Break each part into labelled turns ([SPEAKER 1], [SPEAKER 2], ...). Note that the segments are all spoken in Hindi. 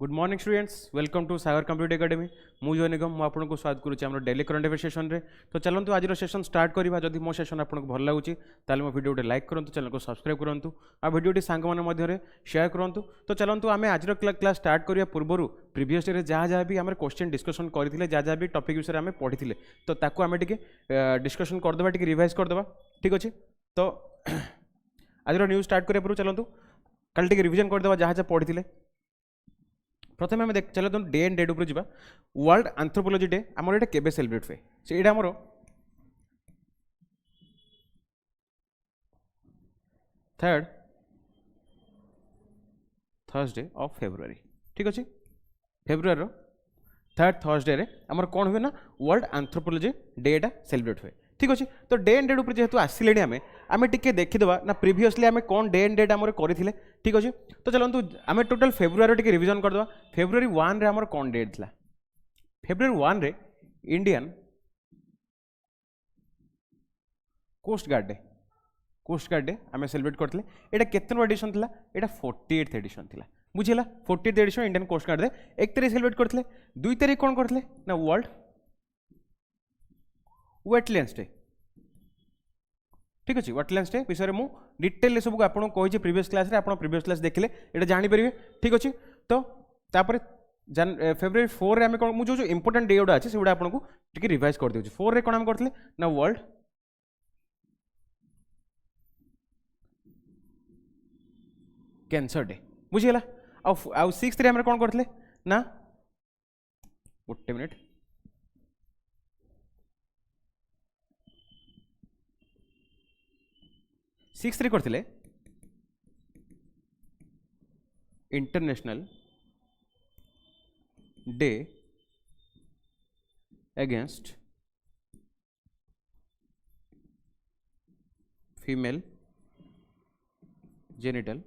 [SPEAKER 1] Good morning students, welcome to Sagar computer academy. मुझे निगम मु आपको स्वागत करुँच डेली करंट अफेयर सेशन रे। तो चलते आज सेशन स्टार्ट करवा। जदि मो सेशन आपको भल लगुच मो वीडियो लाइक करूँ, चैनल को सब्सक्राइब करूँ, आ वीडियो सांग मैंने शेयर करूँ। तो चलते आम आज क्लास स्टार्ट करने पूर्व प्रीवियस डे जहाँ जहाँ भी आम क्वेश्चन डिस्कसन करते जहाँ जहाँ भी टॉपिक विषय में पढ़ी तो ताकू आम डिस्कसन करदे टी रिवाइज करदे। ठीक अच्छे, तो आज न्यूज स्टार्ट करने पूर्व चलते कल टी रिविजन करदे जहाँ जहाँ पढ़ी। प्रथम आम देख चलो डे एंड डेट जा। वर्ल्ड एंथ्रोपोलॉजी डे आमर ये केबे सेलिब्रेट हुए से ये आमर थर्ड थर्सडे ऑफ फेब्रुआरी। ठीक अच्छे, फेब्रुआरी थर्ड थर्सडे रे आमर कौन हुए ना वर्ल्ड एंथ्रोपोलॉजी डे एटा सेलिब्रेट हुए। ठीक अच्छे, तो डे एंड डेट उपर जेहेतु आसिले आम टिके देखीदे ना प्रीवियसली आम कौन डे एंड डेट आम करते। ठीक अच्छे, तो चलते आम टोटल फेब्रुआरी टिके रिविजन करदे। फेब्रुआरी 1 रे आमर कौन डेट था? फेब्रुआरी 1 रे Indian coast guard day, coast guard day आम सेलिब्रेट करते। यहाँ केतन एडिशन था? यहाँ 48th एडिशन था। बुझीला 48th edition Indian coast guard day 1 तारीख सेलिब्रेट करते। 2 तारीख कौन करते ना वर्ल्ड वेटलैंड्स डे। ठीक अच्छे, वेटलैंड्स डे विषय में डिटेल सब आपको कही प्रीवियस क्लास रे, आप प्रीवियस क्लास देखिले ये जानीपर। ठीक अच्छे, तो तापर फेब्रुआरी 4 रे आम कौन मुझे जो इंपोर्टेंट डे गुड़ा अच्छे से आपको टी रिवाइज कर दूसरी। 4 रे कौन आम करते ना वर्ल्ड कैंसर डे। बुझीगला। आउ 6 रे आम कौन करते ना गोटे मिनिट 6 रे करते international day against female genital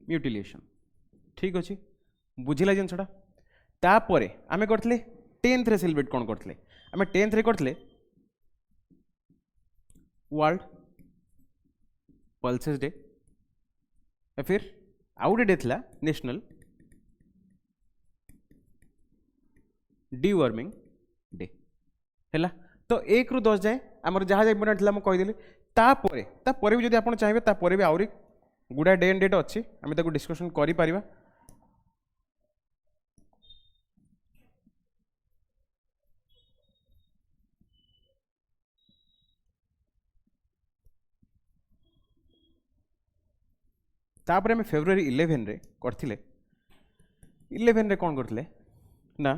[SPEAKER 1] mutilation. ठीक अच्छे, बुझिला जिनसटा। तापर आम करते 10th रे सेलिब्रेट कौन करते आम 10th रे करते वर्ल्ड पल्सेस डे। फिर आउ डे था नेशनल डीवर्मिंग डे है। तो 1 ରୁ 10 जाए आमर जहाँ जहाँ इंपोर्टेंट था मुझे तापर भी जब आप चाहिए तापर भी आहरी गुड़ा डे एंड डेट अच्छी आम डिस्कसन करें। तापर आम फेब्रुआरी 11 रे करथिले 11 रे कौन करथिले ना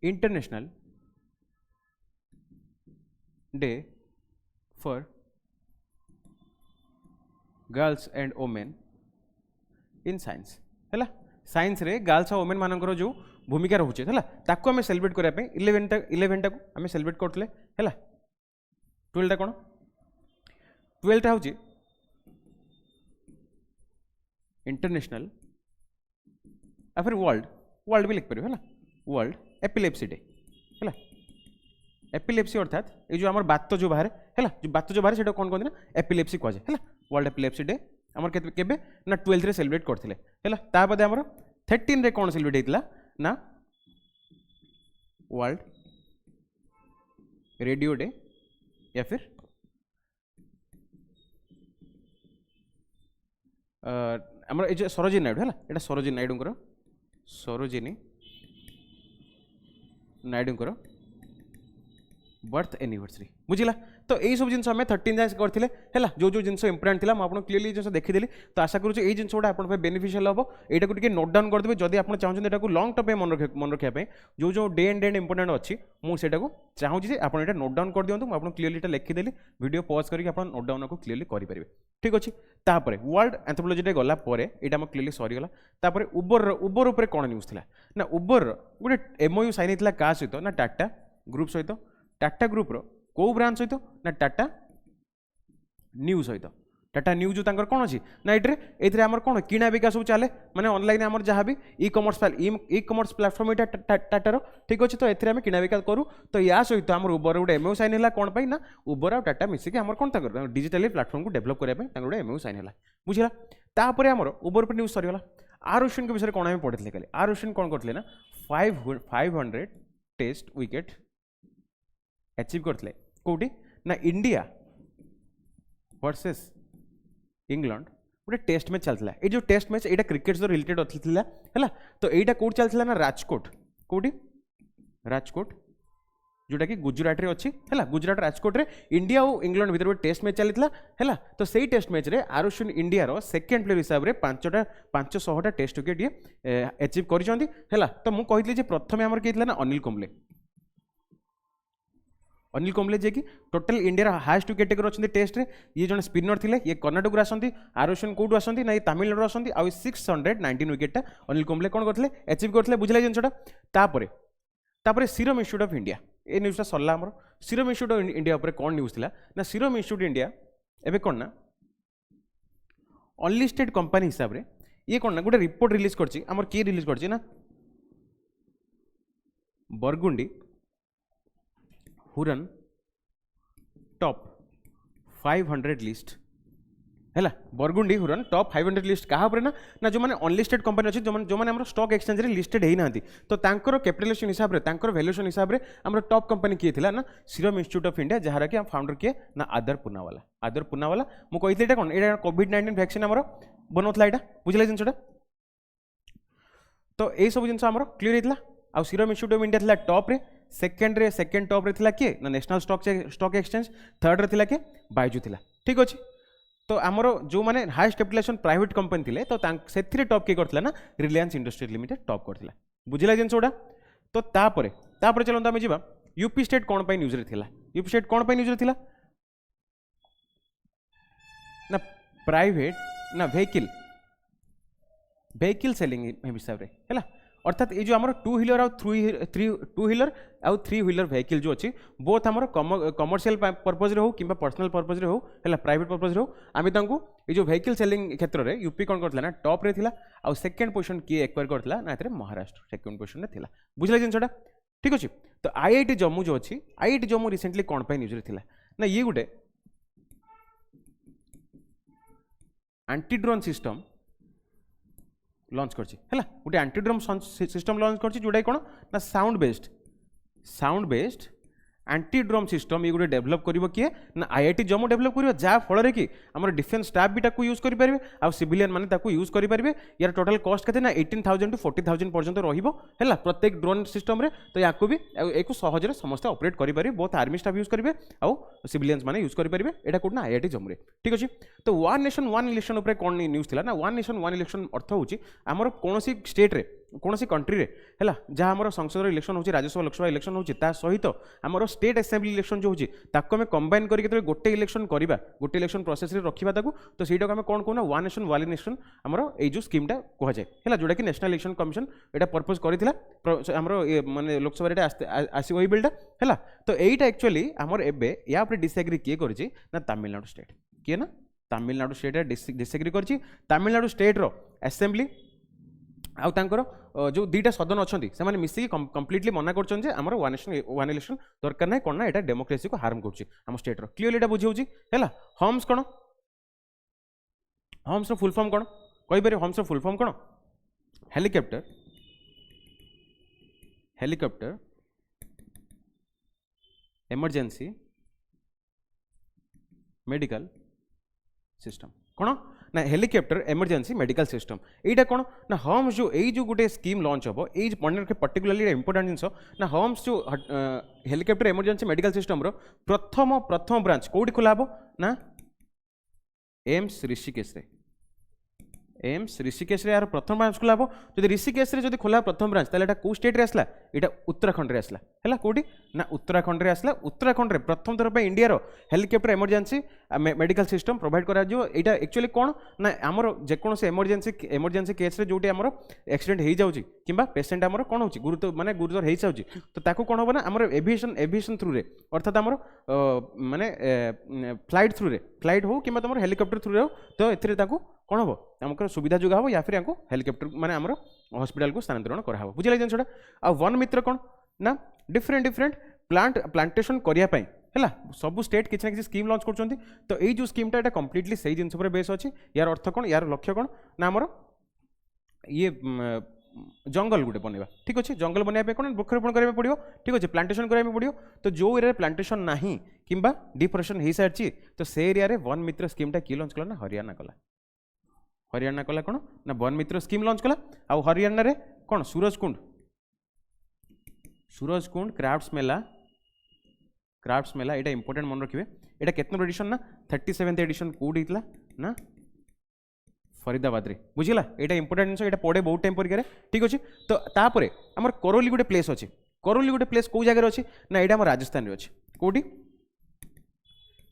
[SPEAKER 1] international day for girls and women in science है। साइंस रे गर्ल्स और वोमेन मानकर जो भूमिका रोचे है ताको आम सेलिब्रेट करने 11 टा आम सेलिब्रेट करते है। 12 टा कौन 12 टा हूँ इंटरनेशनल फिर वर्ल्ड वर्ल्ड भी लिखिपर है वर्ल्ड एपिलेप्सी डे है। एपिलेप्सी अर्थात ये जो आम बात जो बाहर है जो बात जो बाहर से कौन कहते ना एपिलेप्सी कहुए है। वर्ल्ड एपिलेप्सी डे आम केबे ना 12th रे सेलिब्रेट करते है। ताद आम 13 रे कौन सेलिब्रेट होता ना वर्ल्ड रेडियो डे या फिर आमर ये सरोजिनी नायडू है यहाँ सरोजिनी नायडूंकर सरोजिनी नायडूंकर बर्थ एनिवर्सरी। बुझिला। तो यही सब जिन 13 जाए करते है जो जो जिन इंपोर्टेंट था मुझे क्लीयरली जिन देखीदेली। तो आशा करूँ ये जिन गुड़ा आप बेनिफिशियल हम यहाँ को नोट डाउन करदे जब आप चाहते यहाँ लंग टर्म मन रखापी जो जो डे एंड डेट इंपोर्टेंट अच्छी मुझे चाहूँगी आप नोट डाउन कर दिखाँ। मुझे क्लीयरली लिखिदेली वीडियो पॉज करके आप नोट डाउन को क्लीयरली करेंगे। ठीक अच्छे, तापर वर्ल्ड एंथ्रोपोलॉजी डे गला यहाँ क्लीयरली सरीगला। तापर उबर उबर उपर कौन न्यूज था ना उबर गोटे MOU साइन होता क्या सहित ना टाटा ग्रुप सहित टाटा ग्रुप रो को ब्रांच सहित ना टाटा न्यूज सहित। टाटा न्यू जो तांकर कौन अच्छी ना ये आमर कौन किना बिका सब चले माने ऑनलाइन आमर जहाँ भी ई कॉमर्स प्लेटफॉर्म ये टाटार ठीक अच्छे तो ये किना बिका करूँ तो या सहित आम उबर गोटे एमओ साइन है कौन पाई ना उबर और टाटा मिसिक आम कौन डिजिटली प्लेटफॉर्म को डेभलप करने गोटे एमओ साइन है बुझला तापर आमर उबर पर न्यूज सरीगला आरुषिन के विषय कौन आम पढ़ी कल आरुषिन कौन करते ना 500 टेस्ट विकेट अचीव करते कौटी ना इंडिया वर्सेस इंग्लैंड गोटे टेस्ट मैच चलता है जो टेस्ट मैच यहाँ क्रिकेट सहित रिलेटेड है तो यहाँ कौट चलता ना राजकोट कौटी राजकोट जोटा कि गुजरात रे अच्छी है गुजरात राजकोट रे इंडिया और इंग्लैंड भीतर गोटे टेस्ट मैच चलता है तो सही टेस्ट मैच रे आरुषिन इंडिया रो सेकेंड प्लेयर हिसाब से 500 टेस्ट विकेट ये अचीव कर तो मुझे कहती प्रथम आमर किए ना अनिल कुंबले जी की total India highest wicket taker अच्छे टेस्ट रे ये जन स्पिनर थे ये कर्णाटक आसती आरुषिन कौटू आसती ना ये तमिलनाडु आसती आ 619 विकेटा अनिल कुंबले कौन करते अचीव करते बुझे जिनटा तापर सीरम इंस्टीट्यूट ऑफ इंडिया ये न्यूज़टा सरला आमर सीरम इंस्टीट्यूट ऑफ इंडिया पर कौन न्यूज़ था ना सीरम इंस्टीट्यूट इंडिया एवं कौन ना अनलिस्टेड कंपनी हिसाब से ये कौन ना गोटे रिपोर्ट रिलीज कर किए रिलीज कर ना बरगुंडी हुरन टॉप 500 लिस्ट है बरगुंडी हुरन टॉप 500 लिस्ट क्या ना ना जो मैंने अनलिस्टेड कंपनी अच्छी जो मैंने स्टॉक एक्सचेंज रे लिस्टेड होना तो तांकर कैपिटलाइजेशन हिसाब से वैल्यूएशन हिसाब से आम टॉप कंपनी किए थिला ना सीरम इंस्टीट्यूट ऑफ इंडिया जहाँ कि फाउंडर किए ना आदर पूनावाला मुझे कहती कौन ये कोविड-19 वैक्सीन आम बनौला यहाँ बुझे जिनटा तो यही सब जिन क्लीयर होता आ सीरम इंस्टीट्यूट ऑफ इंडिया था टॉप रे सेकेंड टॉप रे थिला किए ना नेशनल स्टॉक एक्सचेंज थर्ड रे थिला किए बायजू थिला ठीक अच्छे तो आमर जो मैंने हाईएस्ट कैपिटलाइजेशन प्राइवेट कंपनी थिले तो से टॉप किए करथिला ना रिलायंस इंडस्ट्रीज लिमिटेड टॉप करथिला बुझिला जिनस गुडा तो तापर चलते आम जा यूपी स्टेट कौन पाई न्यूज रे थिला यूपी स्टेट कौन पाई न्यूज रे थिला ना प्राइवेट ना वेहिकल सेलिंग हिसाब रे है अर्थात ये जो आम 2 व्हीलर आ 2 व्हीलर आउ 3 व्हीलर वेहिकल जो अच्छी बोथ आम कमर्शियल पर्पज रे हो कि पर्सनल पर्पज रे हो है प्राइवेट पर्पज रे हो आम ये जो वेहिकल सेलिंग क्षेत्र में यूपी कौन करता ना टॉप रे थिला आ सेकेंड पोजिशन किए एक्वायर करता ना ये महाराष्ट्र सेकेंड पोजिशन में थिला बुझला जिनटा ठीक अच्छे तो आईआईटी जम्मू जो अच्छी आईआईटी जम्मू रिसेंटली कौन पाई न्यूज रे थिला ना ये गोटे एंटी ड्रोन सिस्टम लॉन्च करछि हैला गोटे एंटी ड्रोन सिस्टम लॉन्च करछि जोटा कौन ना sound based anti drone system ये गोटे डेभलप करिवो किए ना आईआईटी जम्मू डेभलप करिवो जा फल कि आम डिफेन्स स्टाफ भी ताकू यूज करि परिबे आ सिविलियन माने ताकू यूज करि परिबे यार टोटल कॉस्ट केते ना 18,000 टू 40,000 पर्यंत रहिबो हैला प्रत्येक ड्रोन सिस्टम रे तो याकू भी एको सहज रे समस्त ऑपरेट करि परिबे बोथ आर्मी स्टाफ यूज करिवे आ सिविलियंस माने यूज करि परिबे एटा कोड ना आईआईटी जम्मू रे ठीक अछि तो वन नेशन वन इलेक्शन ऊपर कोन न्यूज थिला ना वन नेशन वन इलेक्शन अर्थ होची हमर कोनोसी स्टेट रे कोनोसी कंट्री रे हैला जहाँ आम संसद इलेक्शन होची राज्यसभा लोकसभा इलेक्शन होची ता सहित आमर स्टेट असेंबली इलेक्शन जो होची ताको हमें कंबाइन करके गोटे इलेक्शन करबा गोटे इलेक्शन प्रोसेस रे रखिबा ताकू तो सेटा आम कोन कोना वन नेशन वन इलेक्शन आमर ए जो स्कीमटा कह जाए हैला जोटा कि नेशनल इलेक्शन कमिशन एटा पर्पज करथिला आमर माने लोकसभा रे आसी ओई बिलटा हैला तो एटा एक्चुअली आमर एबे या ऊपर डिसएग्री किए करछि ना तमिलनाडु स्टेट किए ना तमिलनाडु स्टेट डिसएग्री करछि तमिलनाडु स्टेट रो असेंबली आउ तांकर जो दुईटा सदन अच्छा से मिसिकी कंप्लीटली मना कर आमर वन नेशन वन इलेक्शन दरकार ना कौन ना यहाँ डेमोक्रेसी को हार्म कर स्टेट क्लीयरली यहाँ बुझे है हम्स कौन हम्स फुल फॉर्म कौन कहीपर हम्स फुल फॉर्म कौन हेलिकॉप्टर इमरजेंसी मेडिकल सिस्टम कौन ना हेलिकॉप्टर इमरजेंसी मेडिकल सिस्टम यहाँ कौन ना हम्स जो यही जो गोटे स्कीम लॉन्च हम ये पर्टिकुलरली इंपोर्टेंट जिन ना हम्स जो हेलिकॉप्टर इमरजेंसी मेडिकल सिस्टम रो प्रथम ब्रांच कौटी खोला हम ना एम्स ऋषिकेश यार प्रथम ब्रांच खोला हम जो ऋषिकेश जो खोला प्रथम ब्रांच ताले कौ स्टेट रे आसला यहाँ उत्तराखंड रे आसला है कौटी ना उत्तराखंड रे आसला उत्तराखंड रे प्रथम थर पे इंडिया रो helicopter emergency medical system provide करा जो एटा एक्चुअली कोन ना हमर जे कोन से इमरजेंसी केस रे जोटी हमर एक्सीडेंट हे जाउची किबा पेशेंट हमर कोन होची गुरुतर माने गुरुतर हे जाउची तो ताको कोन होबा ना हमर एविएशन थ्रू रे अर्थात हमर माने फ्लाइट थ्रू रे फ्लाइट हो किबा तमर हेलिकॉप्टर थ्रू रे हो तो एथिरे ताको कोन होबो हमकर सुविधा जोगा हो या फिर हमको हेलिकॉप्टर माने हमर हॉस्पिटल को स्थानांतरण करा हो बुझिले जन आ वन मित्र कोन ना डिफरेंट प्लांटेशन करिया पई हैला सब स्टेट किछ ना किछ स्कीम लॉन्च करछंती तो एई जो स्कीम टा एटा कंप्लीटली सही जिंस पर बेस अछि यार अर्थ कोन यार लक्ष्य कोन ना हमर ये जंगल गुटे बनेबा ठीक अछि जंगल बनेबा कोन वृक्षारोपण करबा पड़ियो ठीक अछि प्लांटेशन करबा पड़ियो तो जो एरिया प्लांटेशन नाही किबा डिफोरेस्टेशन हे सारछि तो से एरिया रे वन मित्र स्कीम टा की लॉन्च कला ना हरियाणा कला कोन ना वन मित्र स्कीम लॉन्च कला आ हरियाणा रे कोन सूरजकुंड क्राफ्ट्स मेला एटा इंपोर्टेंट मन रखिए एटा केतनो एडिशन ना 37th एडिशन कोड हितला ना फरीदाबाद रे बुझिला एटा इंपोर्टेंट जिंस एटा पड़े बहुत टाइम परिका रे ठीक अछि तो तापरे हमर करोली गुटे प्लेस अछि करोली गुटे प्लेस को जगह रे अछि ना एटा हमर राजस्थान रे अछि कोडी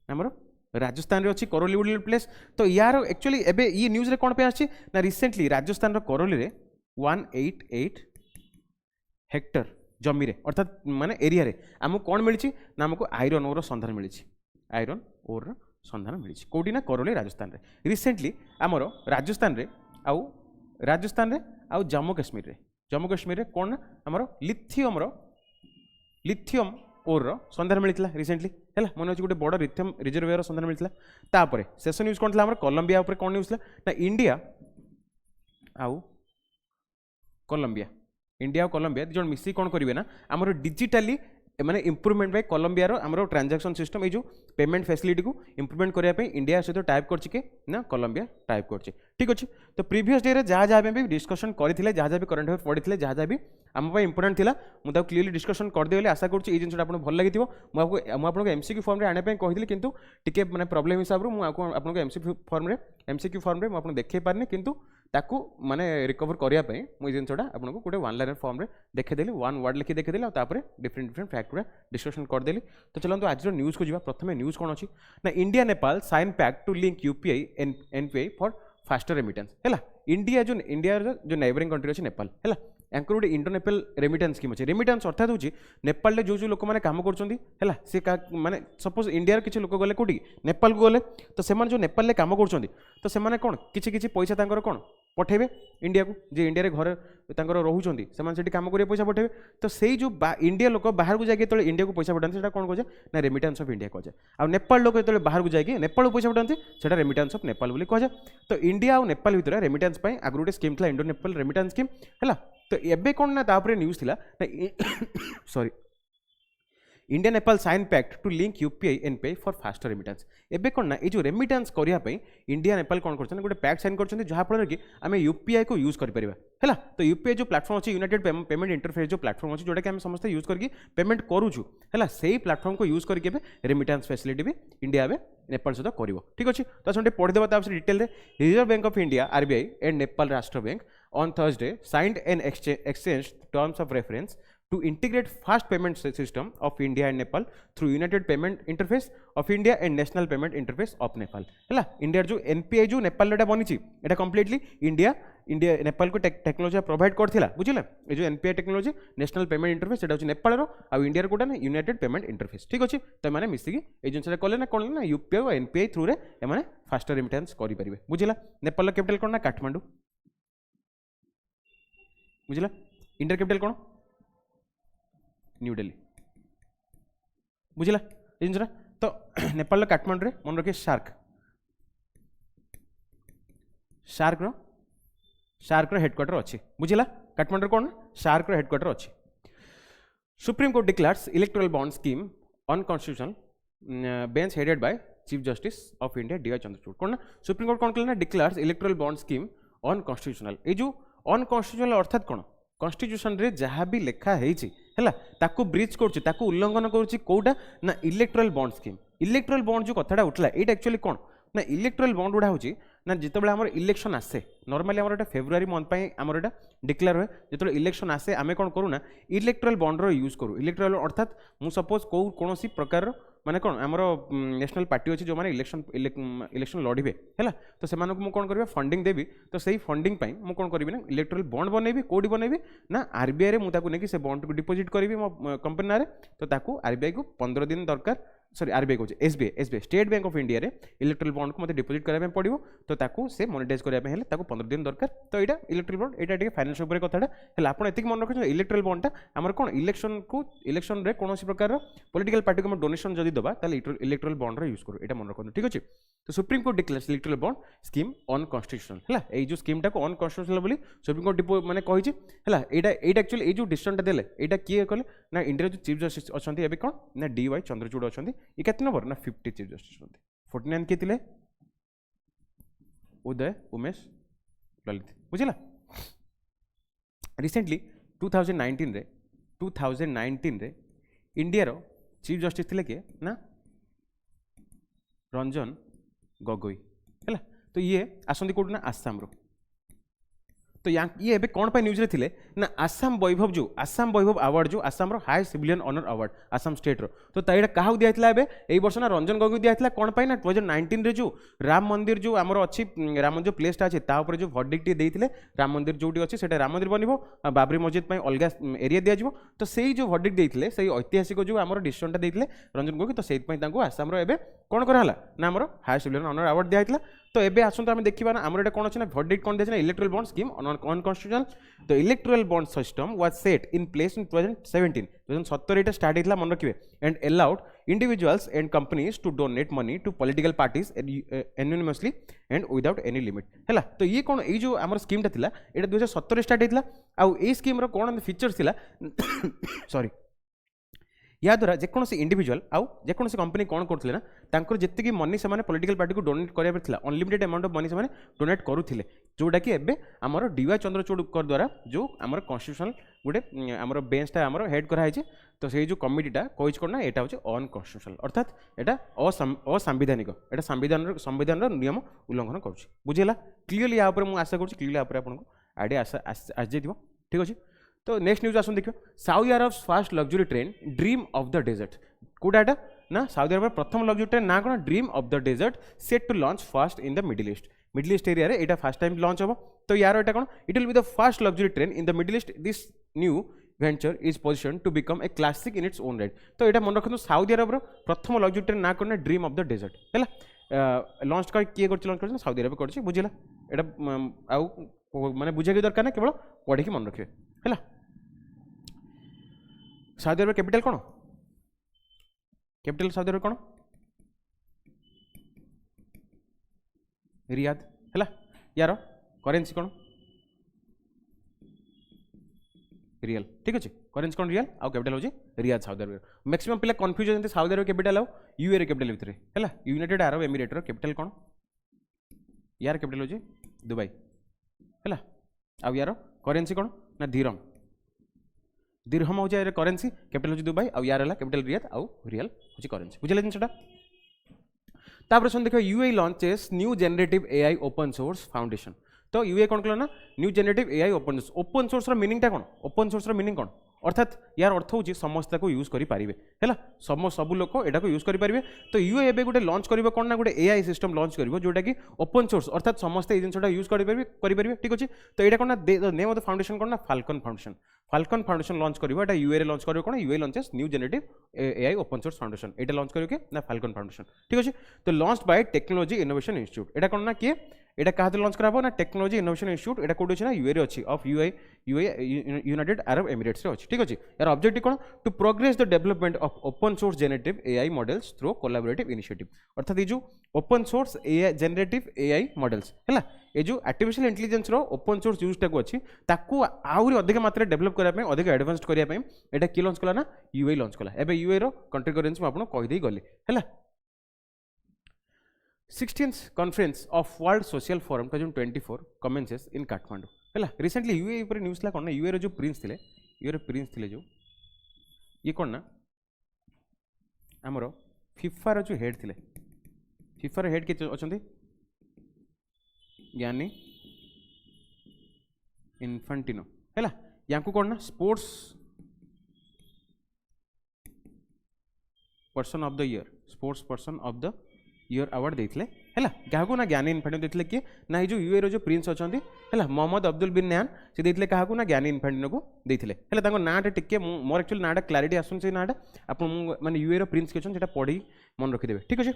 [SPEAKER 1] हमर राजस्थान रे अछि करोली गुटे प्लेस तो यार एक्चुअली एबे ये न्यूज़ रे कोन पे अछि ना रिसेंटली राजस्थान रो करोली रे 188 हेक्टर जमी रे अर्थात माने एरिया रे हमको कौन मिली ना हमको आयरन ओर संधान मिली आयरन ओर संधान मिली कौटी ना करोली राजस्थान रे रिसेंटली आमर राजस्थान रे आउ जम्मू कश्मीर रे कौन ना आमर लिथियम ओर संधान मिलता रिसेंटली है मन अच्छे गोटे बड़ लिथियम रिजर्वेयर संधान मिलता तापर शेष न्यूज कौन था कोलंबिया उपर कौन न्यूज ना इंडिया आउ कोलंबिया इंडिया और कोलंबिया जन मिसी कौन करेंगे ना आमर डिजिटाली माने इंप्रूवमेंट बाय कोलंबिया रो आमर ट्रांजैक्शन सिस्टम जो पेमेंट फैसिलिटी को इंप्रूवमेंट करने पे इंडिया सहित टाइप करके ना कोलंबिया टाइप कर ठीक अच्छे तो प्रीवियस डे जहाँ जहाँ भी डिस्कशन करते जहाँ भी करंट अफेयर पढ़ी जहाँ जहाँ भी आम इंपोर्टेंट था मुझे क्लीयरली डिस्कशन करदे बोली आशा करुँच जिन आपको भल लगी मुझे एमसीक्यू फॉर्म रे आने कही किंतु टिके माने प्रॉब्लम हिसाब से आपको एमसीक्यू फॉर्म रे मुझे देखे पारनी किंतु ताकू माने रिकवर करने मुझे जिनसा आपको गोटे वन लाइनर फॉर्म रे देखेदेली वन वर्ड लिखि देखेदेली और डिफरेंट फैक्ट गुड़ा डिस्कशन करदेली तो चलते आज न्यूज़ को जी प्रथम न्यूज़ कौन अच्छी ना India Nepal sign pact to link UPI NPI for faster remittance है इंडिया जो नेबरिंग कंट्री अच्छे नेपाल है एंकर गोटे इंडो नेपाल रेमिटेंस स्कीम अच्छे रेमिटेंस अर्थात हूँ नेपाल जो लोक मैंने काम कर सी माने सपोज इंडिया किसी लोक गले कौटी नेपाल को गले तो से जो नेपाल काम कर कौन किसी पैसा तांकर कौन पठेबे इंडिया को जे इंडिया रे घर तांकर रहउचंदी समान सेठी काम करिया पैसा पठेबे तो सेई जो इंडिया लोक बाहर को जाके तळे इंडिया को पैसा पठांती सेटा कोन कोजे ना रेमिटेंस ऑफ इंडिया कोजे आ नेपाल लोक तळे बाहर को जाके नेपाल को पैसा पठांती सेटा रेमिटेंस ऑफ नेपाल बोली कोजे तो इंडिया और नेपाल भितर रेमिटेंस पई आगरुटे स्कीम थला इंडो नेपाल रेमिटेंस स्कीम हैला तो एबे कोन ना तापरे न्यूज़ थिला sorry India Nepal sign pact to link UPI NPI for faster remittance एबे कोन ना ए जो रेमिटेंस करिया पई इंडिया नेपाल कोन करछन गोटे पैक्ट साइन करछन जहा फल कि आमे यूपीआई को यूज कर परिबा हैला तो यूपीआई जो प्लेटफॉर्म अछि यूनाइटेड पेमेंट इंटरफेस जो प्लेटफॉर्म अछि जोटा कि हम समस्त यूज करके पेमेंट करूछु हैला सेही प्लेटफॉर्म को यूज करके रेमिटेंस फैसिलिटी भी इंडिया बे नेपाल सहित करिवो ठीक अछि तो संटे पढि देबा तापर डिटेल रे reserve bank of India RBI and Nepal Rastra bank on Thursday signed an exchange terms of reference to integrate fast payment system of India and Nepal through United Payment Interface of India and National Payment Interface of Nepal हैला इंडिया जो एनपीआई जो नेपाल रेटा बनी एटा कंप्लीटली इंडिया नेपाल को टेक्नोलॉजी प्रोवाइड करथिला बुझिला ए जो NPI technology national payment interface एटा नेपाल रो आ इंडिया कोटा ना यूनाइटेड पेमेंट इंटरफेस ठीक अछि तो माने मिसी की ए जिनसे कले ना कोन ना यूपीआई और एनपीआई थ्रू रे ए माने फास्टर रेमिटेंस करि परिबे बुझिला नेपाल रो कैपिटल कोन ना काठमांडू बुझिला इंडिया कैपिटल कोन न्यू दिल्ली बुझिला जिनसा तो नेपाल काठमांडू रे मन रखिए शार्क रो हेडक्वार्टर अच्छी बुझिला काठमांडू कौन शार्क रो हेडक्वार्टर अच्छी Supreme court declares electoral bond scheme unconstitutional bench headed by chief justice of India D Y Chandrachud कौन ना सुप्रीम कोर्ट कौन कहला declares electoral bond scheme unconstitutional ये जो अनकॉन्स्टिट्यूशनल अर्थात कौन कॉन्स्टिट्यूशन रे जहाँ भी लिखा है ताकू ब्रीच कर उल्लंघन करोटा ना electoral bond scheme electoral bond जो कथाटा उठला ये एक्चुअली कौन ना इलेक्टोरल बॉन्ड गुड़ा हूँ ना जिते आम इलेक्शन आसे नॉर्मली आम फेब्रुआरी मंथ पे आमर एटा डिक्लेयर हुए जो इलेक्शन आसे आम कौन करूँ ना इलेक्ट्राल बॉन्डर यूज करूँ इलेक्ट्राल अर्थात मु सपोज कौन प्रकार माने कौन आमर नेशनल पार्टी अच्छी जो मैंने इलेक्शन लड़े है तो से कौन करें फंडिंग देवी तो सही फंडिंग मुझे कौन करी ना इलेक्ट्राल बॉन्ड बनैबी कौटी बनैबी ना आरबीआई में मुझे से बॉन्ड को डिपोजिट करी मो कंपनी ना तो आरबीआई को 15 दिन दरकार सॉरी आरबीआई कहूँ SBI state bank of India रे इलेक्ट्राल बॉन्ड को मतलब डिपोजिट कराया पड़ो तो ताकू से मोनेटाइज कराया 15 दिन दरकार तो यहाँ इलेक्ट्राल बॉन्ड यहाँ फाइनेंस उपर कथाटा है आप मन रखते इलेक्ट्राल बॉन्डटा आम कौन इलेक्शन रे कौन प्रकार पॉलिटिकल पार्टी को डोनेशन जदि दबा इलेक्ट्राल बॉन्ड यूज करूँ यहाँ मन रखते ठीक अच्छे तो supreme court declares electoral bond scheme unconstitutional है ये जो स्कीमटा को अनकन्स्टिट्यूशनल बोली सुप्रीम कोर्ट मैंने कही है ये एक्चुअली ये जो डिसीजनटा देले यहाँ किए कले ना इंडिया जो चीफ जस्टिस अच्छा ए कौन ना DY चंद्रचूड़ अच्छा ये कितने नंबर ना 50 चीफ जस्टिस 49 किए थे उदय उमेश ललित बुझला रिसेंटली 2019 रे इंडिया रो चीफ जस्टिस थे किए ना रंजन गोगोई है तो ये आसंती कोड ना आसाम रो तो ये एबे कौन न्यूज रे थिले ना आसाम वैभव अवार्ड जो आसाम रो high civilian honour award Assam state रो तो ताइडा काहू दिया एबे एई वर्ष ना रंजन गोगोई दिया कौन पाई ना 2019 रे जो राम मंदिर जो आमर अच्छी राम जो प्लेसटा अच्छे ता ऊपर जो वर्डिक्ट देइथिले राम मंदिर जोटी अच्छे सेटा राम मंदिर बनिबो बाबरी मस्जिद पई अलगा एरिया दिया जिवो तो सेई जो वर्डिक्ट देइथिले सेई ऐतिहासिक जो आमर डिसीजनटा देइथिले रंजन गोगोई तो सेइत पई तांको आसाम रो एबे कौन कराला ना आमर हाई सिविलियन ऑनर अवार्ड दिया तो एबे आसंतु आमे देखिबा ना आमर एटा कोन अछि ना वर्डिक्ट कोन देछि ना इलेक्ट्रल बॉन्ड स्कीम अनकन्स्टिट्यूशनल तो electoral bond system was set in place in 2017 एटा स्टार्ट हेतला मन रखिबे and allowed individuals and companies to donate money to political parties anonymously and without any limit हैला तो ये कोन ए जो आमर स्कीमटा थिला एटा 2017 स्टार्ट हेतला आ ए स्कीम रो कोन फीचर्स थिला सॉरी या द्वारा जेकोसी इंडिविजुअल आउ जेकोसी कंपनी कौन करते ना तांकर जितकी मनी से पॉलिटिकल पार्टी को डोनेट कराया अनलिमिटेड अमाउंट ऑफ मनी से डोनेट करुले जोटा कि एबे आमर DY चंद्रचूड़ द्वारा जो आमर कन्स्टिट्यूशनल गोटे आमर बेंचटा आमर हेड कराई तो से जो कमिटीटा कही कौन ना यहाँ हूँ अनकन्स्टिट्यूशनल अर्थात यहाँ असंवैधानिक यहाँ संविधान नियम उल्लंघन करुँच बुझेगा क्लीयरली यहाँ मुझे आशा करुँच क्लीयरली आपको आइडिया आस ठीक अच्छे तो नेक्स्ट न्यूज आसन देखिए Saudi Arab fast luxury train dream of the desert कौटा ना सऊदी अरब प्रथम लग्जरी ट्रेन ना कौन dream of the desert set to launch fast in the middle east area रे एटा फर्स्ट टाइम लॉन्च हम तो यार एटा कौन it will be the first luxury train in the middle East this new venture is position to become a classic in its own right तो यहाँ मन रखते सऊदी अरब प्रथम लग्जरी ट्रेन ना कौन ड्रीम ऑफ द डेजर्ट है लॉन्च कर किए लॉन्च कर सऊदी अरब कर बुझेगा यहाँ आउ माने बुझे दरकार ना केवल पढ़ी मन रखिए है सऊदी अरब कैपिटल कौन कैपिटल सऊदी अरब कौन रियाद है यार करेन्सी कौन रियल ठीक अच्छे करेन्सी कौन रियल आउ कैपिटल हो रियाद सऊदी अरब मैक्सिमम पिला कन्फ्यूज होते सऊदी अरब कैपिटल आउ यूए कैपिटल भितर है यूनाइटेड अरब एमिरेटर कैपिटल कौन यार कैपिटल हो दुबई है आउ यार करेन्सी कौन ना धीरम दिरहम हो जाए करेन्सी कैपिटल हो दुबई आउ यार है कैपिटल रियाद आउ रियल हो करेन्सी बुझे जिनटा तापर सुन देखो UAE launches new generative AI open source foundation तो यूए कौन कल ना new generative AI open source मीनिंगटा कौन ओपन सोर्स मीनिंग कौन अर्थात यार अर्थ हूँ समस्त को यूज करेंगे है सब लोग यहाँ यूज करेंगे तो यूए एबे गोटे लॉन्च कर कौन ना गोटे एआई सिस्टम लॉन्च कर जोटा कि ओपन सोर्स अर्थात समस्ते जिनटा यूज करेंगे ठीक अच्छे तो यहाँ कौन ना नेम ऑफ द फाउंडेशन कौन ना फाल्कन फाउंडेशन लॉन्च करा यूए लॉन्च कर कौन UAE launches new generative AI open source foundation यहाँ लॉन्च करेंगे ना फाल्कन फाउंडेशन ठीक अच्छे तो launch by technology innovation institute यहाँ कौन ना किए यहाँ क्या लॉन्च करा ना टेक्नोलॉजी इनोवेशन इंस्टीट्यूट यहाँ कौट अच्छे ना यूए अच्छी of UAE United Arab Emirates अच्छी ठीक अच्छे यार ऑब्जेक्टिव कौन to progress the development of open source generative AI models through collaborative initiative अर्थात ये जो open source AI generative AI models है ये जो आर्टिफिशियल इंटेलिजेंस रो ओपन सोर्स यूज टाक अच्छी ताकू आहरी अधिक मात्रा डेवलप करने अधिक एडवांस करने यहाँ किए लॉन्च कला ना यूए लॉन्च कला एबे यूए रो कंट्री करेंसी मुझे कहीदे गली है 16th conference of World Social Forum 2024 commences in Kathmandu है रिसेंटली यूए ऊपर न्यूज ला कौन ना यूए रो जो प्रिंस थे यूए प्रिंस थे जो ये कौन ना आमर फिफा रो जो हेड थे फिफा रो हेड के अच्छा ज्ञानी इन्फांटिनो है या कौन ना sports person of the year sports person of the year award देते है क्या ना ज्ञानी इन्फांटिनो देते किए ना ये जो यूए जो प्रिंस अच्छा है मोहम्मद अब्दुल बिन नयान से देते क्या ना ज्ञानी इन्फांटिनो को देते है नाटा टी मोर एक्चुअली नाटा क्लारीटी आसूँ से नाटा आप मैंने यूए प्रिंस किए से पढ़ी मन रखिदे ठीक अच्छे।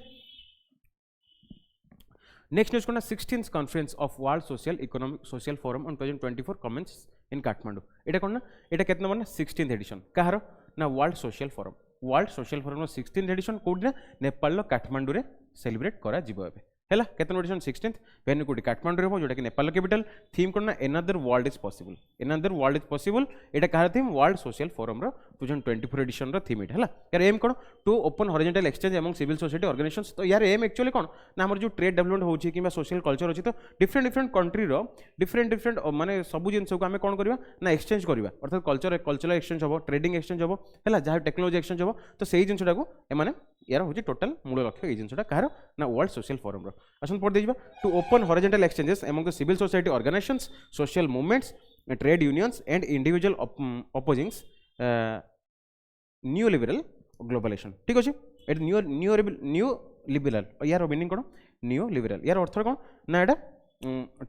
[SPEAKER 1] नेक्स्ट न्यूज कौन 16th conference of world social economic social forum on 2024 comments in Kathmandu एटा कौन ना एटा केत नंबर ना 16th एडिशन कहार ना world social forum 16th edition कौट ना नेपाल काठमांडू रे सेलिब्रेट करा जिवो एबे हैला केतन एडिशन 16th वेन्यू कोडी काठमांडू रे हो जोटा कि नेपाल कैपिटल थीम कोन ना एनदर वर्ल्ड इज पॉसिबल एटा कहार थीम वर्ल्ड सोशल फोरम रो 2024 एडिशन रो थीम हैला यार एम कोन to open horizontal exchange among civil society organisations तो यार एम एक्चुअली कोन ना हमर जो ट्रेड डेवलपमेंट होची किबा सोशल कल्चर अछि तो डिफरेंट कंट्री रो डिफरेंट माने सब जिंस को हमें कोन करबा ना एक्सचेंज करबा अर्थात कल्चरल एक्सचेंज हो ट्रेडिंग एक्सचेंज हो हैला जहा टेक्नोलॉजी एक्सचेंज हो तो सेही जिंसटा को ए माने यार होची टोटल मूल लक्ष्य ए जिंसटा कहार ना वर्ल्ड सोशल फोरम रो असन पढ़ देजिबा to open horizontal exchanges among the civil society organisations social movements trade unions and individual opposing new liberal globalisation ठीक अच्छे एट न्यू लिबरल यार मीनिंग कौन न्यू लिबरल यार अर्थ कौन ना एटा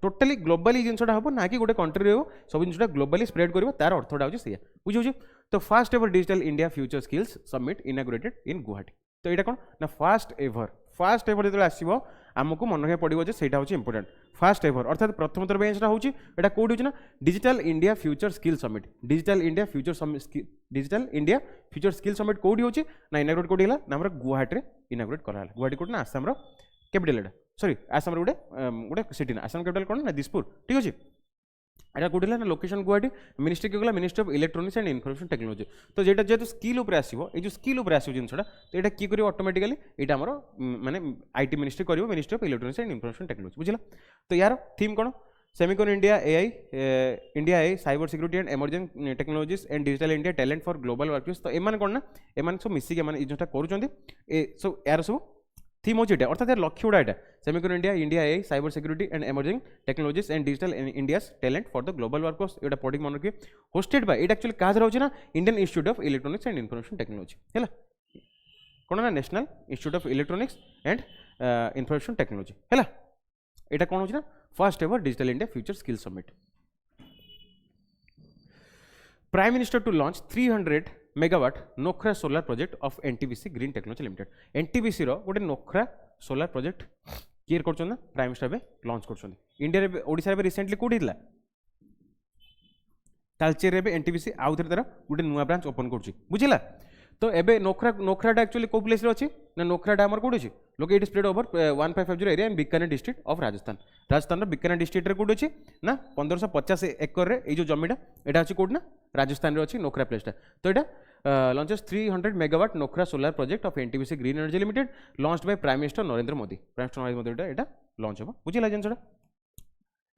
[SPEAKER 1] टोटाली ग्लोबली जिनसा हम ना कि गोटे कंट्री हो सब जिनसा ग्लोबली स्प्रेड कर तार अर्थटा हो सी बुझे तो fast ever digital India future skills summit inaugurated in Guwahati तो यहाँ कौन ना फास्ट एवर जो आसो आमको मन रखा पड़ो जे सहीटा हूँ इंपोर्टेंट फास्ट एवर अर्थात प्रथम थर बेंचटा होची एटा कोड होची ना digital India future skill summit digital India future skill summit कोडी होची ना इनागुरेट कोडी हला ना हमर गुवाहाटी रे इनागुरेट करा हला गुवाहाटी कोड ना आसाम रो कैपिटल एटा सॉरी आसाम रो गोटे सिटी ना आसाम कैपिटल कोन ना दिसपुर ठीक अछि एटा कोडी ना लोकेशन गुवाहाटी मिनिस्ट्री के गला ministry of electronics and information technology तो जेटा जेतु स्किल ऊपर आसीबो ए जो स्किल ऊपर आसीबो जिनसडा तो एटा की करियो ऑटोमेटिकली एटा हमर माने आईटी मिनिस्ट्री करियो ministry of electronics and information technology बुझिला तो यार थीम कोन Semicon India AI cyber security and emerging technologies and digital India talent for global workplace तो एमान कोन ना एमान सब मिसिक एमान इजोटा करूचंदी ए सब यार सब थीम होची अर्थात यार लक्ष्य उडा एटा Semicon India AI cyber security and emerging technologies and digital India's talent for the global workforce एटा पॉडिक मन रखिए होस्टेड बाय एटा एक्चुअली काज रहउची ना Indian institute of electronics and information technology हैला कोन ना national institute of electronics and information technology हैला एटा कोन होची ना first ever digital India future skill summit prime minister to launch 300 megawatt Nokhra solar project of NTPC green technology limited NTPC रो गोटे नोखरा सोलार प्रोजेक्ट क्लियर कर प्राइम मिनिस्टर लॉन्च कर इंडिया ओडिशा रिसेंटली कौटी होता तालचेर एनटीपीसी आउ थे तार गोटे नुआ ब्रांच ओपन कर बुझला तो एबे नोखराटा एक्चुअली कौ प्लेस अच्छी ना नोखराटा आम कौट अच्छी लोक ये spread over 1550 area in Bikaner district of Rajasthan Bikaner district कौट अच्छी ना 1550 एकर रे जो जमीटा यहाँ अच्छी कौट ना राजस्थान में अच्छी नोखरा प्लेसटा तो यहाँ launches 300 megawatt Nokhra solar project of NTPC green energy limited launched by prime minister Narendra Modi यहाँ लॉन्च हो बुझला जिनसा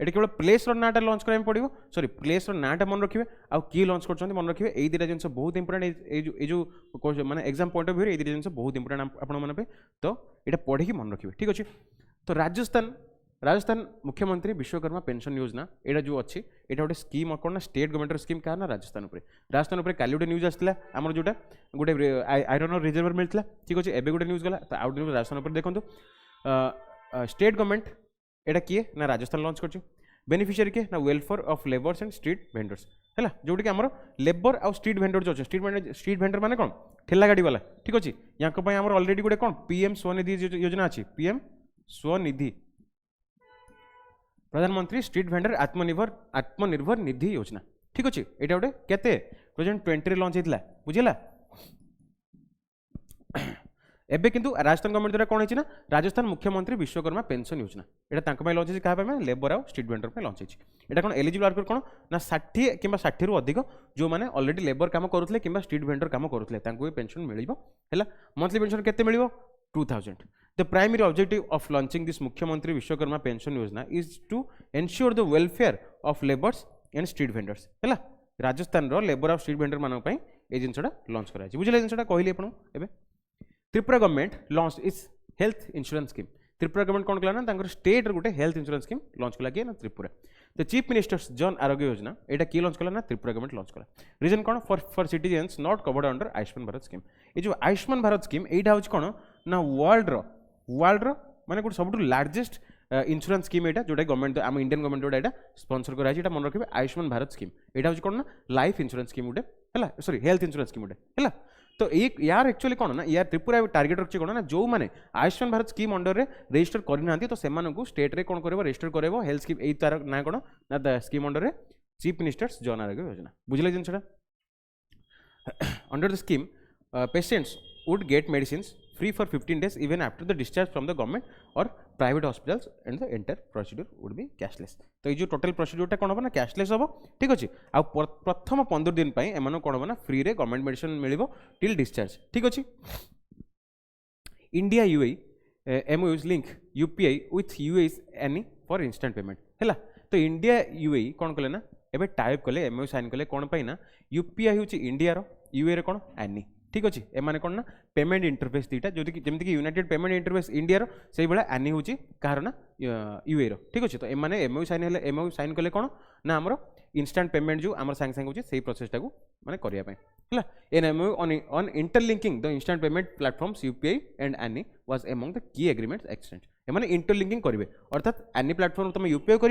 [SPEAKER 1] ये केवल प्लेस नाटा लॉन्च कराया पड़ो सॉरी प्लेस नाटा मन रखिए आउ किए लॉन्च कर मन रखिए यही दुटा जिन बहुत इंपोर्टेंट जो माने एग्जाम पॉइंट ऑफ व्यू ये दुटा जिन बहुत इंपोर्टेंट आप तो ये पढ़ी मन रखिए ठीक अच्छे तो राजस्थान मुख्यमंत्री विश्वकर्मा पेंशन योजना यहाँ जो अच्छी यहाँ गोटे स्कीम कौन ना स्टेट गवर्नमेंट स्कीम क्या ना राजस्थान काली गोटे न्यूज आसाला आमर जोटा गोटे आयरन और रिजर्वर मिलता ठीक अच्छे एवं गोटे न्यूज गला तो आउ न्यूज राजस्थान देखो स्टेट गवर्नमेंट एटा किए ना राजस्थान लॉन्च कर बेनिफिशियरी किए ना welfare of labours and street vendors है जोटी आम लेबर आउ स्ट्रीट भेंडर जो अच्छे स्ट्रीट भेंडर माने कौन ठेला गाड़ी वाला ठीक अच्छे यहाँ आम अलरेडी गोटे कौन पीएम स्वनिधि योजना अच्छी पीएम स्वनिधि प्रधानमंत्री स्ट्रीट भेंडर आत्मनिर्भर निधि योजना ठीक अच्छे यहाँ गोटे केते 2020 लॉन्च होता बुझेगा एबे किंतु राजस्थान गवर्नमेंट द्वारा कौन है राजस्थान मुख्यमंत्री विश्वकर्मा पेंशन योजना यहाँ लॉन्च है क्या लेबर आउ स्ट्रीट भेंडर लॉन्च है कौन एलिजिबल वर्कर कौन ना 60 कि 60 रु अधिक जो मैंने ऑलरेडी लेबर काम करुले कि स्ट्रीट भेंडर काम करुले पेंशन मिल मंथली पेंशन केते मिल 2000 the primary objective of launching this Mukhyamantri Vishwakarma pension Yojana is to ensure the welfare of labours and street vendors है Rajasthan labour of street vendor मान ये जिनसा लॉन्च कराई बुझे जिनसा कहली आपको Tripura government launch its health insurance scheme Tripura government कौन कला ना स्टेट गोटे हेल्थ इंश्योरेंस स्कीम लॉन्च कला किए ना त्रिपुरा। तो चीफ मिनिस्टर्स जन आरोग्य योजना यहाँ किए लॉन्च कला ना त्रिपुरा गवर्नमेंट लॉन्च कला। रीजन कौन for citizens not covered under Ayushman Bharat scheme. ये जो आयुष्मान भारत स्कीम यहाँ हूँ कौन ना वर्ल्ड माने गोटे सब लार्जेस्ट इंश्योरेंस स्कीम यहाँ जोटा गवर्नमेंट आम इंडियन गवर्नमेंट जोटा यहाँ स्पॉन्सर कराई मन रखिए आयुष्मान भारत स्कीम। यहाँ हूँ कौन ना लाइफ इंश्योरेंस स्कीम गोटे है सॉरी हेल्थ इंश्योरेंस स्कीम गोटे है। तो ये यार एक्चुअली कौन ना यार त्रिपुरा टार्गेट रखिए कौन ना जो मैंने आयुष्मान भारत स्कीम अंडर रे रजिस्टर करना तो से स्टेट रे कौन कर रजिस्टर कर हेल्थ स्कीम यही तार ना कौन ना स्कीम अंडर रे चीफ मिनिस्टर्स जन आरोग्य योजना। बुझे जिनसा under the scheme patients would get medicines free for 15 days even after the discharge from the government or private hospitals and the entire procedure would be cashless। तो ये जो टोटल प्रोसीड्यूर कौन हम ना कैशलेस हम ठीक अच्छे आ प्रथम 15 दिन एम कौन हम ना फ्री रे गवर्नमेंट मेडिसिन मिल टिल डिस्चार्ज ठीक अच्छे। India UAE MoUs link UPI with यूएसएनई फॉर इंस्टेंट पेमेंट है। तो इंडिया यूएई कौन कले ना एबे टाइप कले एमओयू साइन कले कौन पाई ना यूपीआई हूँ इंडिया रो यूए रे कौन एनी ठीक अच्छे। एम कौन ना पेमेंट इंटरफेस दीटा जो जमीक यूनाइटेड पेमेंट इंटरफेस इंडिया रो से भाया एनी हूँ कहार ना यूए रो ठीक अच्छे। तो एम एमओयू साइन हेल्ले एमओयू साइन कले कौन ना आमर इंस्टांट पेमेंट जो आम सागे सागे से प्रोसेसटा को मैंने करने है। An MoU on interlinking the instant payment platforms UPI and AANI was among the key agreements exchange. एमाने इंटरलिंकिंग करेंगे अर्थात एनी प्लेटफॉर्म तुम यूपीआई कर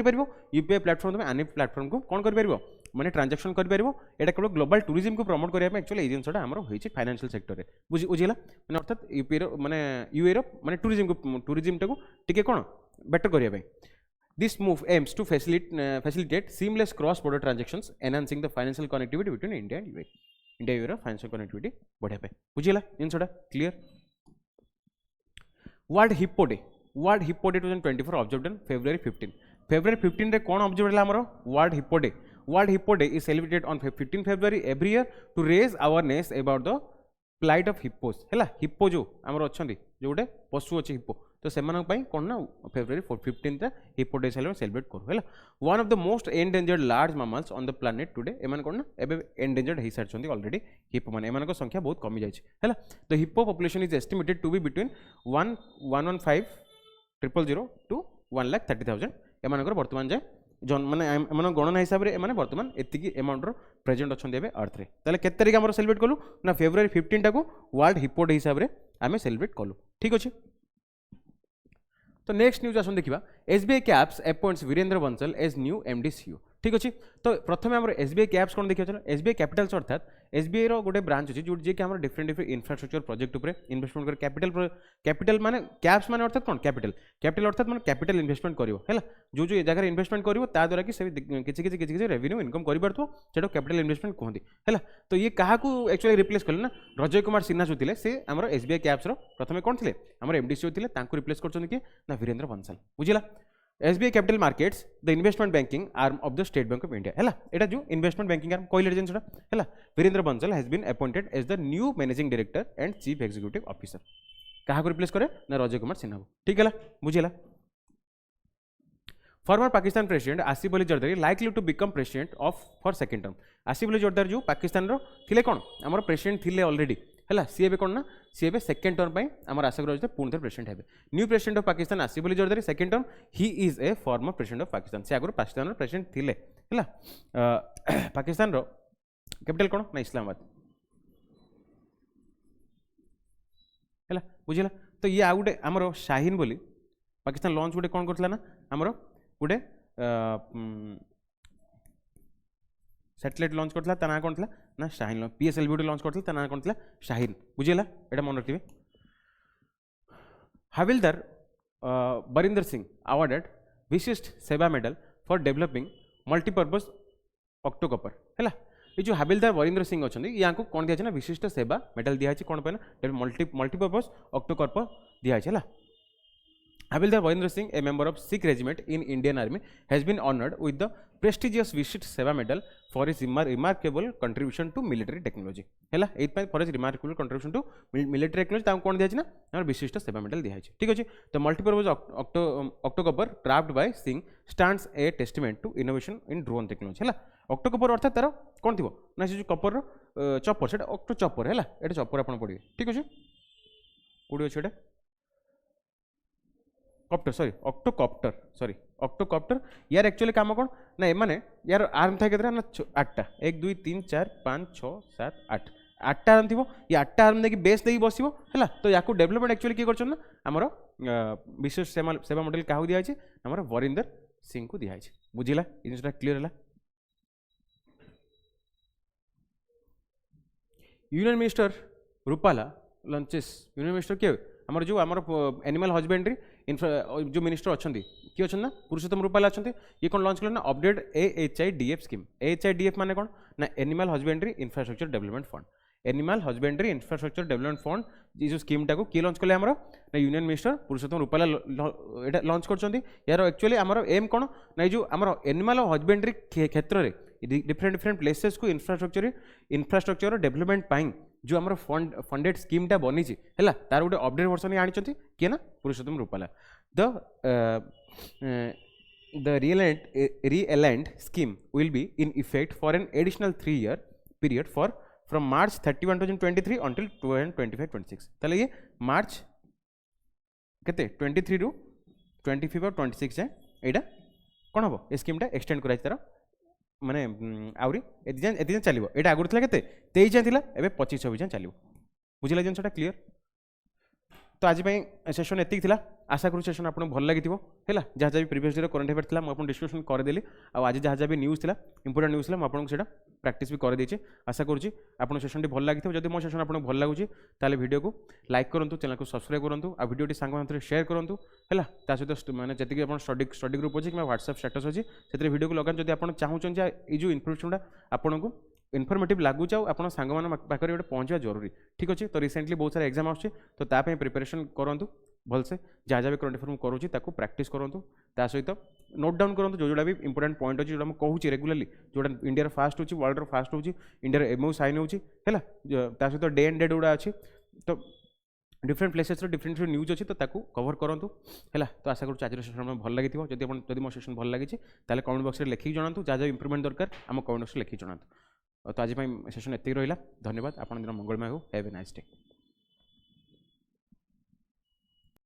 [SPEAKER 1] यूपीआई प्लेटफॉर्म तुम एनी प्लेटफॉर्म को कौन कर माने ट्रांजैक्शन कर यहाँ केवल ग्लोबल टूरिज्म को प्रमोट करने एक्चुअली ये जिनसा आम होती फाइनेंशियल सेक्टर में बुझीला मैंने अर्थात यूपीआई माने यूए माने टूरिज्म टाक टिके कौन बेटर करने। This move aims to facilitate seamless cross border transactions enhancing the financial connectivity between India and UAE. India UAE financial connectivity बढ़िया बुझीला जिनसा clear. World hippo day 2024 observed on February 15 रे कौन ऑब्जर्व है world hippo day is celebrated on 15 February every year to raise awareness about the plight of hippos है। हिप्पो जो आमर अच्छा जो गोटे पशु अच्छे हिप्पो तो से कौन ना February 15 हिप्पो डे सेलिब्रेट करूँ है। One of the most endangered large mammals on the planet today एम कौन ना एवं एंडेंजर्ड हो सारी ऑलरेडी हिप्पो मैंने एम संख्या बहुत कमी जाए। तो hippo population is estimated to be between 1,115,000 to 1,30,000 एम बर्तमान जाए जन मैंने एम गणना हिसाब से एम बर्तमान एति एमाउंटर प्रेजेंट अच्छा एवं अर्थ रे। ताले केते तारिख आम सेलिब्रेट कलु ना February 15 टाक वर्ल्ड हिप्पो डे हिसाब से आम सेलिब्रेट कलु ठीक अच्छे। तो नेक्स्ट न्यूज आसन देखा SBI caps appoints Virendra Bansal as new MD CEO ठीक अच्छे। तो प्रथम आम एसबीआई कैप्स कौन देखा चलो एसबीआई कैपिटल्स अर्थात एसबीआई रो गोटे ब्रांच अच्छी जो जी कि डिफरेंट इंफ्रास्ट्रक्चर प्रोजेक्ट उपर इन्वेस्टमेंट कर कैपिटल माने कैप्स माने अर्थात कौन कैपिटल अर्थात माने कैपिटल इन्वेस्टमेंट करिवो हैला जो जगह इन्वेस्टमेंट करिवो ता द्वारा कि से किछि रेवेन्यू इनकम करि परथो सेटा कैपिटल इन्वेस्टमेंट कहंदी हैला। तो ये कहा को एक्चुअली रिप्लेस कले ना रजय कुमार सिन्हा जो थिले से हमर एसबीआई कैप्स रो प्रथमे कौन थिले हमर एमडी सीईओ थिले तांको रिप्लेस करछन कि ना वीरेंद्र बंसल बुझिला। SBI capital markets the investment banking arm of the state bank of India है एटा जो इन्वेस्टमेंट बैंकिंग आर्म कहले जिनसा है। Virendra Bansal has been appointed as the new managing director and chief executive officer. क्या रिप्लेस करे ना रजय कुमार सिन्हा ठीक है बुझेगा। Former Pakistan president Asif Ali Zardari likely to become president of for second term. Asif Ali Zardari जो पाकिस्तान रो थिले कौन आमर प्रेसिडेंट थिले ऑलरेडी है सी ए कौन ना सी ए सेकेंड टर्म पर आम आशा कर पुणी थे प्रेसिडेंट है। New president of Pakistan Asif Ali Zardari second term he is a former president of Pakistan से आगुरी पाकिस्तान प्रेसिडेंट थिले है। पाकिस्तान रो कैपिटल कौन ना इस्लामाबाद है बुझेगा। तो ये आ गए आमर शाहीन बोली पाकिस्तान लॉन्च गोटे कौन करता ना आमर गोटे सैटेलाइट लॉन्च करता ना कौन था ना शाहीन पीएसएल भी लॉन्च करता ना कौन था शाहीन बुझेगा यहाँ मन रखिए। हविलदार बरिंदर सिंह अवार्डेड विशिष्ट Seva medal for developing multipurpose ऑक्टोकपर है। ये जो हविलदार बरिंदर सिंह अच्छा यहाँ को कौन दिया ना विशिष्ट सेवा मेडल दिखाई कौन पे ना मल्टीपर्पज ऑक्टोकपर दिखाई है। Havildar Barinder Singh a member of Sikh regiment in Indian army has been honoured with the prestigious Vishisht Seva medal for his remarkable contribution to military technology है। For his remarkable contribution to military technology कौन दिया ना विशिष्ट सेवा मेडल दिखाई ठीक अच्छे। तो multipurpose octocopter craft by Singh stands a testament to innovation in drone technology है। ऑक्टोकपर अर्थात तार कौन थी ना से जो कपर चपर से ऑक्टो चपर है ये चपर आप पढ़े ठीक अच्छे कौटी अच्छे कप्टर सॉरी ऑक्टोकॉप्टर सॉरी ऑक्टोकॉप्टर यार एक्चुअली काम कौन ना एमाने यार आर्म था केतरा ना 8टा 1 2 3 4 5 6 7 8 8टा आर्म थी ये 8टा आर्म देखिए बेस देखिए बसो है तो या डेवलपमेंट एक्चुअली किए कर आमर विशेष सेवा मॉडल क्या दिखाई आमर वरिंदर सिंह को दिखाई बुझिला जिनटा क्लीयर है। Union minister Rupala lunches union minister किए आमर जो आमर एनिमल हजबेंड्री जो मिनिस्टर अच्छा किए अच्छा ना पुरुषोत्तम रूपाला अच्छा ये कौन लॉन्च कले ना अपडेट AHIDF स्कीम AHIDF माने कौन ना animal husbandry infrastructure development fund animal husbandry infrastructure development fund ये जो स्कीम टाको किए लॉन्च कले आमर ना यूनियन मिनिस्टर पुरुषोत्तम रूपाला यहाँ लॉन्च कर यार एक्चुअली आमर एम कौन ना जो आमर एनिमल हजबेंड्री क्षेत्र में डिफरेंट डिफरेंट प्लेसेस को इंफ्रास्ट्रक्चर डेवलपमेंट पाई जो आमर फंडेड स्कीमटा बनी है तार गोटे अपडेट वर्सन आनी किए ना Purushottam Rupala the realigned scheme will be in effect for an additional 3 year period for from March 31 2023 until 2025-26 ताले ये मार्च केते 23 रु 25 और 26 जाए एटा कौन हम ये स्कीमटा एक्सटेंड कराई तार माने आउरी एति चलो ये आगुरी था के 23 जाए था एवं 25-26 जाए चलो बुझे जिनसा क्लीयर। तो आज सेशन एतिक थिला आशा करूँ सेशन आपको भल लगी है जहाँ जहाँ भी प्रीवियस डे करंट अफेयर था मुझे डिस्कसन करदेली आज जहाँ जहाँ भी न्यूज़ था इंपोर्टेंट न्यूज़ था मुझे प्रैक्टिस भी कर देचे आशा करुँची आपको सेशन भल लगी जब मो सेशन आपको भल लगुच ताले वीडियो को लाइक करूँ चैनल को सब्सक्राइब करूँ आ वीडियो सांग शेयर करूँ है सहित मैंने जी स्टडी ग्रुप अच्छी कि व्हाट्सएप स्टेटस अच्छी से वीडियो को लगान जब आप चाहूँ ये जो इनफर्मेशनटा आपको इनफर्मेटिव लगुच आप सांग पाखे गोटे पहुँचा जरूरी ठीक अच्छे। तो रिसेंटली बहुत सारा एग्जाम आसूँ तो ताप प्रिपेरेसन करूँ भलसे जहाँ जहाँ भी करंट अफेयर करूँ प्रैक्टिस करूँ सहित नोट डाउन करूँ जो जोड़ा भी इंपोर्टेंट पॉइंट अच्छी जो कहूँ रेगुलाली जोटा इंडिया फास्ट होची वर्ल्ड फास्ट होची इंडिया एमओ साइन होची है सहित डे एंड डेट गुड़ा अच्छी तो डिफरेंट प्लेसेस डिफरेंट न्यूज अच्छी तो कवर करूँ है तो आशा करूँ आज सेशन भल लगी जब मो सेशन भल लगी कमेंट बॉक्स में लिखिक जनातु जहाँ जहाँ इंप्रूवमेंट दरकार आम कमेंट बॉक्स में लिखिक जनातु। तो आज सेशन एतिक रहा धन्यवाद। आप दिन मंगलमय हो। Have a nice day.